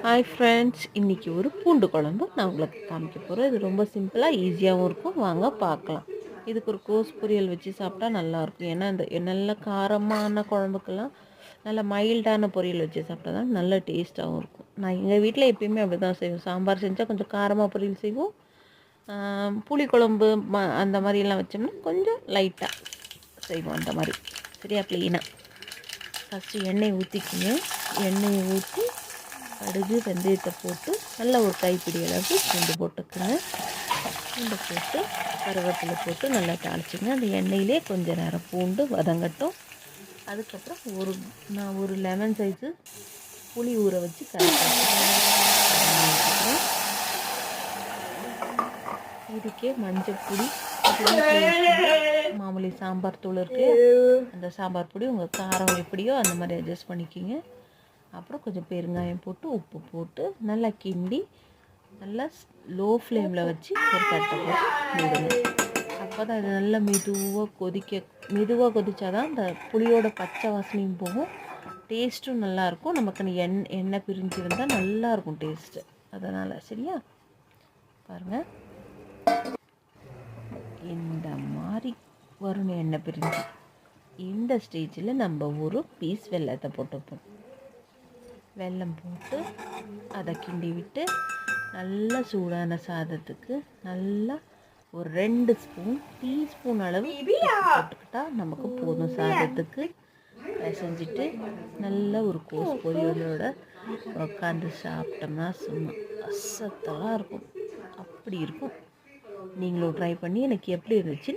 Hi friends, இன்றைக்கி ஒரு பூண்டு குழம்பு நான் உங்களுக்கு காமிக்க போகிறேன். இது ரொம்ப சிம்பிளாக ஈஸியாகவும் இருக்கும். வாங்க பார்க்கலாம். இதுக்கு ஒரு கோஸ் பொரியல் வச்சு சாப்பிட்டா நல்லாயிருக்கும். ஏன்னா இந்த நல்ல காரமான குழம்புக்கெல்லாம் நல்ல மைல்டான பொரியல் வச்சு சாப்பிட்டா தான் நல்ல டேஸ்ட்டாகவும் இருக்கும். நான் எங்கள் வீட்டில் எப்பயுமே அப்படி தான் செய்வோம். சாம்பார் செஞ்சால் கொஞ்சம் காரமாக பொரியல் செய்வோம். புளிக்குழம்பு அந்த மாதிரிலாம் வச்சோம்னா கொஞ்சம் லைட்டாக செய்வோம். அந்த மாதிரி சரியா க்ளீனாக ஃபஸ்ட்டு எண்ணெய் ஊற்றிக்கிங்க. எண்ணெயை ஊற்றி கடுகு வெந்தயத்தை போட்டு நல்ல ஒரு கைப்பிடி அளவுக்கு பூண்டு போட்டுக்குங்க. பூண்டு போட்டு கருவேப்பிலை போட்டு நல்லா தாளிச்சிங்க. அந்த எண்ணெயிலே கொஞ்சம் நேரம் பூண்டு வதங்கட்டும். அதுக்கப்புறம் நான் ஒரு லெமன் சைஸு புளி ஊற வச்சு இதுக்கே மஞ்சள் பொடி, மாமூலி சாம்பார் தூள் இருக்குது. அந்த சாம்பார் பொடி உங்கள் காரம் எப்படியோ அந்த மாதிரி அட்ஜஸ்ட் பண்ணிக்கிங்க. அப்புறம் கொஞ்சம் பெருங்காயம் போட்டு உப்பு போட்டு நல்லா கிண்டி நல்லா லோ ஃப்ளேமில் வச்சு ஒரு தட்டை போட்டு மூடுங்க. அப்போ தான் அது நல்லா மெதுவாக கொதிச்சா தான் அந்த புளியோட பச்சை வாசனையும் போகும், டேஸ்ட்டும் நல்லாயிருக்கும். நமக்கு எண்ணெய் பிரிஞ்சு வந்தால் நல்லாயிருக்கும் டேஸ்ட்டு. அதனால் சரியா பாருங்கள், இந்த மாதிரி வரணும் எண்ணெய் பிரிஞ்சு. இந்த ஸ்டேஜில் நம்ம ஒரு பீஸ் வெல்லத்தை போட்டுப்போம். வெல்லம் போட்டு அதை கிண்டி விட்டு நல்லா சூடான சாதத்துக்கு நல்லா ஒரு 2 டீஸ்பூன் அளவு போட்டுக்கிட்டா நமக்கு போதும். சாதத்துக்கு பிசைஞ்சிட்டு நல்ல ஒரு கோஸ் பொரியலோட உட்காந்து சாப்பிட்டோம்னா சும்மா அசத்தலாக இருக்கும். அப்படி இருக்கும். நீங்களும் ட்ரை பண்ணி எனக்கு எப்படி இருந்துச்சு